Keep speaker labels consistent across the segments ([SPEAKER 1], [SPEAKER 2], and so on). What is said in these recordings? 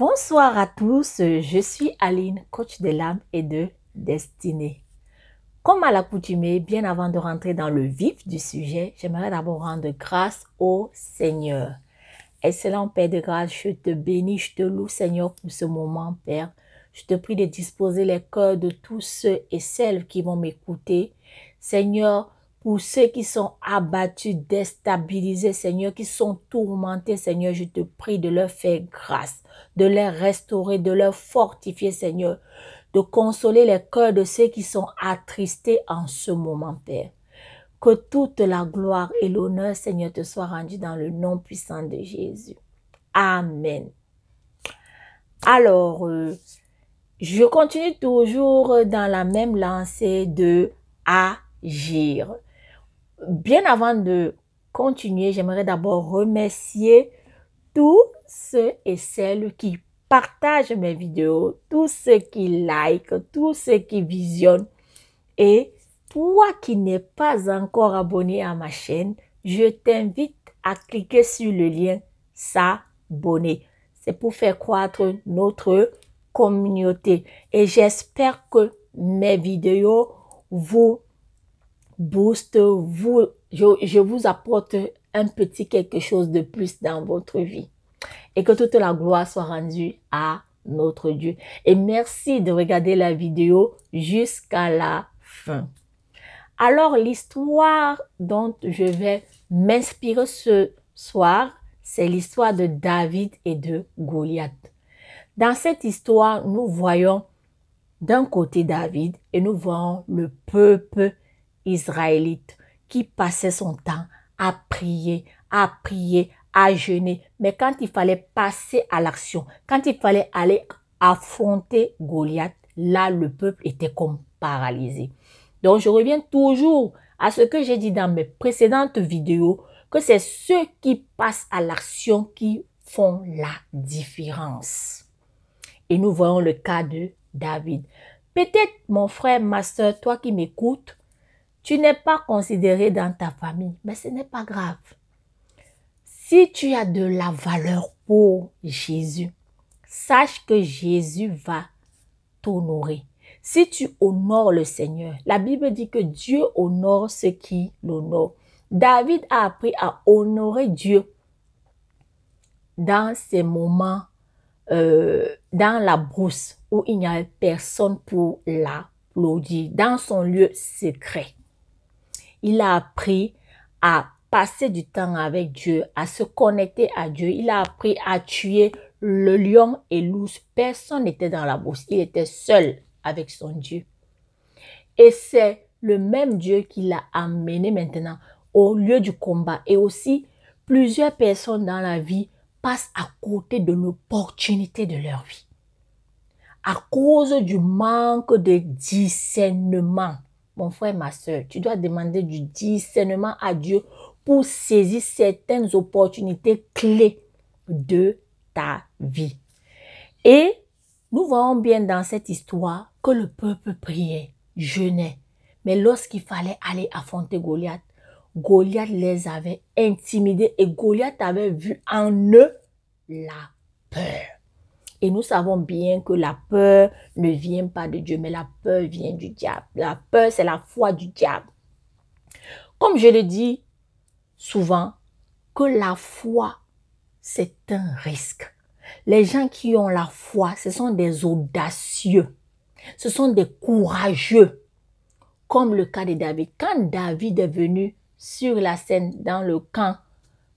[SPEAKER 1] Bonsoir à tous, je suis Aline, coach de l'âme et de destinée. Comme à l'accoutumée, bien avant de rentrer dans le vif du sujet, j'aimerais d'abord rendre grâce au Seigneur. Excellent Père de grâce, je te bénis, je te loue Seigneur pour ce moment, Père. Je te prie de disposer les cœurs de tous ceux et celles qui vont m'écouter. Seigneur, pour ceux qui sont abattus, déstabilisés, Seigneur, qui sont tourmentés, Seigneur, je te prie de leur faire grâce, de les restaurer, de leur fortifier, Seigneur, de consoler les cœurs de ceux qui sont attristés en ce moment, Père. Que toute la gloire et l'honneur, Seigneur, te soient rendus dans le nom puissant de Jésus. Amen. Alors, je continue toujours dans la même lancée de agir. Bien avant de continuer, j'aimerais d'abord remercier tous ceux et celles qui partagent mes vidéos, tous ceux qui like, tous ceux qui visionnent. Et toi qui n'es pas encore abonné à ma chaîne, je t'invite à cliquer sur le lien s'abonner. C'est pour faire croître notre communauté. Et j'espère que mes vidéos vous boostent, je vous apporte un petit quelque chose de plus dans votre vie. Et que toute la gloire soit rendue à notre Dieu. Et merci de regarder la vidéo jusqu'à la fin. Alors, l'histoire dont je vais m'inspirer ce soir, c'est l'histoire de David et de Goliath. Dans cette histoire, nous voyons d'un côté David et nous voyons le peuple israélite qui passait son temps à prier, à jeûner. Mais quand il fallait passer à l'action, quand il fallait aller affronter Goliath, là, le peuple était comme paralysé. Donc, je reviens toujours à ce que j'ai dit dans mes précédentes vidéos, que c'est ceux qui passent à l'action qui font la différence. Et nous voyons le cas de David. Peut-être, mon frère, ma soeur, toi qui m'écoutes, tu n'es pas considéré dans ta famille, mais ce n'est pas grave. Si tu as de la valeur pour Jésus, sache que Jésus va t'honorer. Si tu honores le Seigneur, la Bible dit que Dieu honore ceux qui l'honorent. David a appris à honorer Dieu dans ces moments, dans la brousse où il n'y avait personne pour l'applaudir, dans son lieu secret. Il a appris à passer du temps avec Dieu, à se connecter à Dieu. Il a appris à tuer le lion et l'ours. Personne n'était dans la brousse. Il était seul avec son Dieu. Et c'est le même Dieu qui l'a amené maintenant au lieu du combat. Et aussi, plusieurs personnes dans la vie passent à côté de l'opportunité de leur vie. À cause du manque de discernement. Mon frère, ma soeur, tu dois demander du discernement à Dieu pour saisir certaines opportunités clés de ta vie. Et nous voyons bien dans cette histoire que le peuple priait, jeûnait. Mais lorsqu'il fallait aller affronter Goliath, Goliath les avait intimidés et Goliath avait vu en eux la peur. Et nous savons bien que la peur ne vient pas de Dieu, mais la peur vient du diable. La peur, c'est la foi du diable. Comme je le dis souvent, que la foi, c'est un risque. Les gens qui ont la foi, ce sont des audacieux. Ce sont des courageux. Comme le cas de David. Quand David est venu sur la scène dans le camp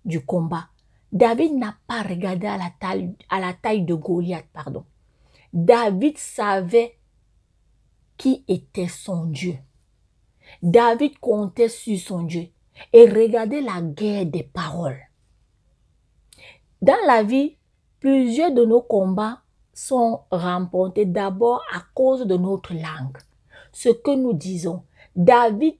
[SPEAKER 1] du combat, David n'a pas regardé à la taille de Goliath, pardon. David savait qui était son Dieu. David comptait sur son Dieu et regardait la guerre des paroles. Dans la vie, plusieurs de nos combats sont remportés d'abord à cause de notre langue. Ce que nous disons. David,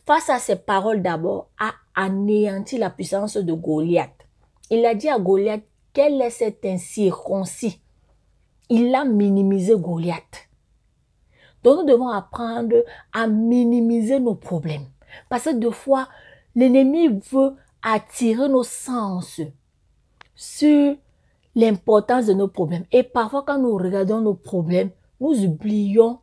[SPEAKER 1] face à ces paroles d'abord, a anéanti la puissance de Goliath. Il a dit à Goliath, quel est cet incirconcis? Il a minimisé Goliath. Donc nous devons apprendre à minimiser nos problèmes. Parce que des fois, l'ennemi veut attirer nos sens sur l'importance de nos problèmes. Et parfois, quand nous regardons nos problèmes, nous oublions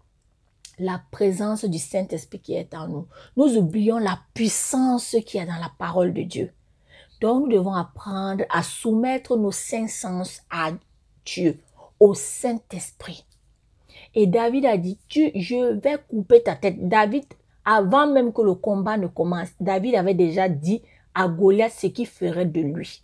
[SPEAKER 1] la présence du Saint-Esprit qui est en nous. Nous oublions la puissance qui est dans la parole de Dieu. Donc, nous devons apprendre à soumettre nos cinq sens à Dieu, au Saint-Esprit. Et David a dit, je vais couper ta tête. David, avant même que le combat ne commence, David avait déjà dit à Goliath ce qu'il ferait de lui.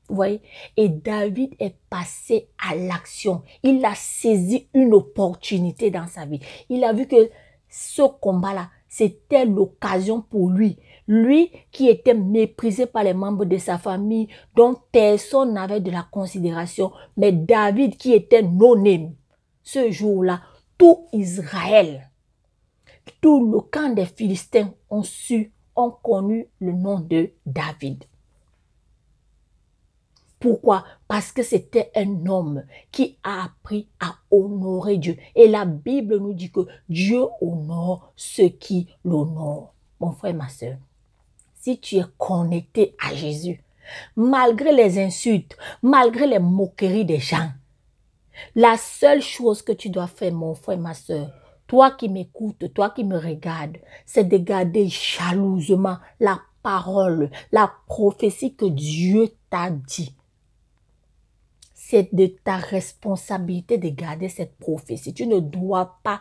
[SPEAKER 1] Vous voyez? Et David est passé à l'action. Il a saisi une opportunité dans sa vie. Il a vu que ce combat-là, c'était l'occasion pour lui. Lui qui était méprisé par les membres de sa famille, dont personne n'avait de la considération. Mais David qui était non-aimé. Ce jour-là, tout Israël, tout le camp des Philistins ont connu le nom de David. Pourquoi? Parce que c'était un homme qui a appris à honorer Dieu. Et la Bible nous dit que Dieu honore ceux qui l'honorent. Mon frère, ma soeur, si tu es connecté à Jésus, malgré les insultes, malgré les moqueries des gens, la seule chose que tu dois faire, mon frère, ma soeur, toi qui m'écoutes, toi qui me regardes, c'est de garder jalousement la parole, la prophétie que Dieu t'a dit. C'est de ta responsabilité de garder cette prophétie. Tu ne dois pas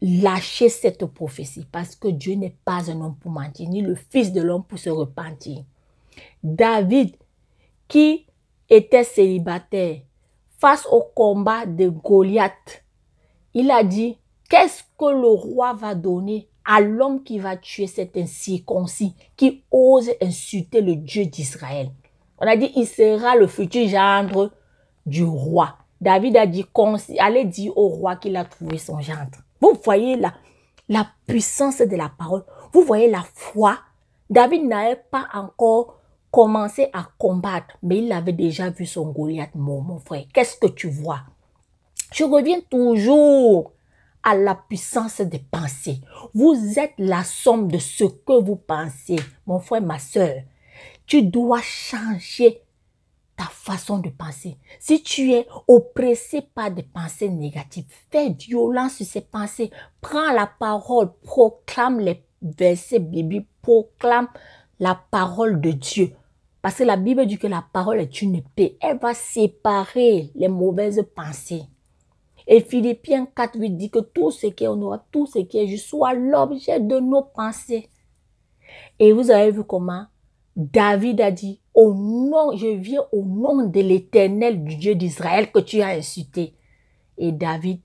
[SPEAKER 1] lâcher cette prophétie parce que Dieu n'est pas un homme pour mentir, ni le fils de l'homme pour se repentir. David, qui était célibataire, face au combat de Goliath, il a dit, qu'est-ce que le roi va donner à l'homme qui va tuer cet incirconcis, qui ose insulter le Dieu d'Israël? On a dit, il sera le futur gendre du roi. David a dit, allez dire au roi qu'il a trouvé son gendre. Vous voyez la puissance de la parole. Vous voyez la foi. David n'avait pas encore commencé à combattre, mais il avait déjà vu son Goliath mort, mon frère. Qu'est-ce que tu vois? Je reviens toujours à la puissance des pensées. Vous êtes la somme de ce que vous pensez, mon frère, ma soeur. Tu dois changer ta façon de penser. Si tu es oppressé par des pensées négatives, fais violence sur ces pensées. Prends la parole, proclame les versets bibliques, proclame la parole de Dieu. Parce que la Bible dit que la parole est une épée. Elle va séparer les mauvaises pensées. Et Philippiens 4:8 dit que tout ce qui est honorable, tout ce qui est juste, soit l'objet de nos pensées. Et vous avez vu comment David a dit, je viens au nom de l'Éternel, du Dieu d'Israël que tu as insulté. Et David,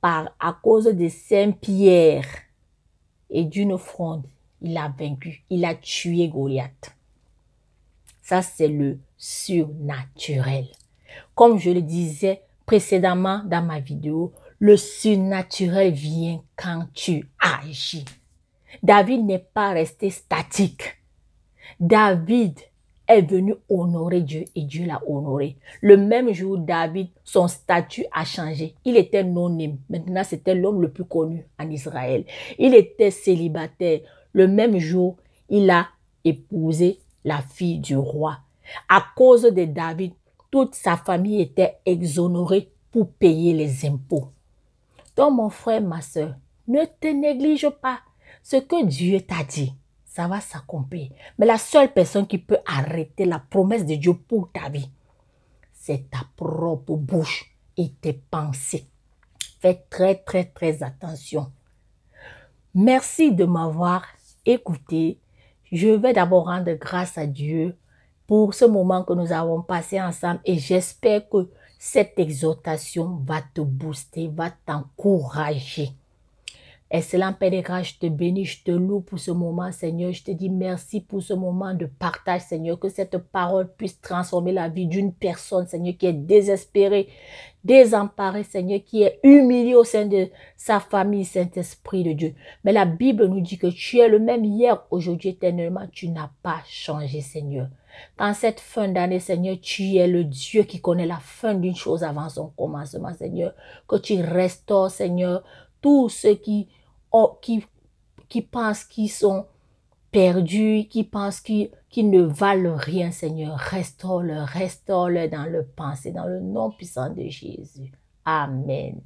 [SPEAKER 1] à cause de Saint-Pierre et d'une fronde, il a vaincu, il a tué Goliath. Ça, c'est le surnaturel. Comme je le disais précédemment dans ma vidéo, le surnaturel vient quand tu agis. David n'est pas resté statique. David est venu honorer Dieu et Dieu l'a honoré. Le même jour, David, son statut a changé. Il était non-aimé. Maintenant, c'était l'homme le plus connu en Israël. Il était célibataire. Le même jour, il a épousé la fille du roi. À cause de David, toute sa famille était exonérée pour payer les impôts. Donc, mon frère, ma soeur, ne te néglige pas. Ce que Dieu t'a dit, ça va s'accomplir. Mais la seule personne qui peut arrêter la promesse de Dieu pour ta vie, c'est ta propre bouche et tes pensées. Fais très, très, très attention. Merci de m'avoir écouté. Je vais d'abord rendre grâce à Dieu pour ce moment que nous avons passé ensemble et j'espère que cette exhortation va te booster, va t'encourager. Excellent Père de grâce, je te bénis, je te loue pour ce moment, Seigneur. Je te dis merci pour ce moment de partage, Seigneur. Que cette parole puisse transformer la vie d'une personne, Seigneur, qui est désespérée, désemparée, Seigneur, qui est humiliée au sein de sa famille, Saint-Esprit de Dieu. Mais la Bible nous dit que tu es le même hier, aujourd'hui, éternellement. Tu n'as pas changé, Seigneur. Dans cette fin d'année, Seigneur, tu es le Dieu qui connaît la fin d'une chose avant son commencement, Seigneur. Que tu restaures, Seigneur, tous ceux qui pensent qu'ils sont perdus, qui pensent qu'ils qui ne valent rien, Seigneur. Restaure-le dans le pensée, dans le nom puissant de Jésus. Amen.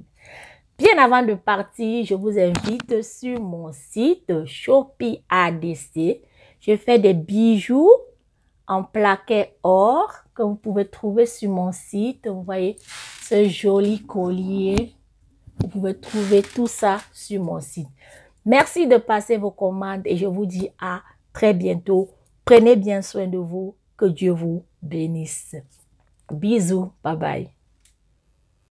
[SPEAKER 1] Bien avant de partir, je vous invite sur mon site Shopee ADC. Je fais des bijoux en plaqué or que vous pouvez trouver sur mon site. Vous voyez ce joli collier. Vous pouvez trouver tout ça sur mon site. Merci de passer vos commandes et je vous dis à très bientôt. Prenez bien soin de vous. Que Dieu vous bénisse. Bisous. Bye bye.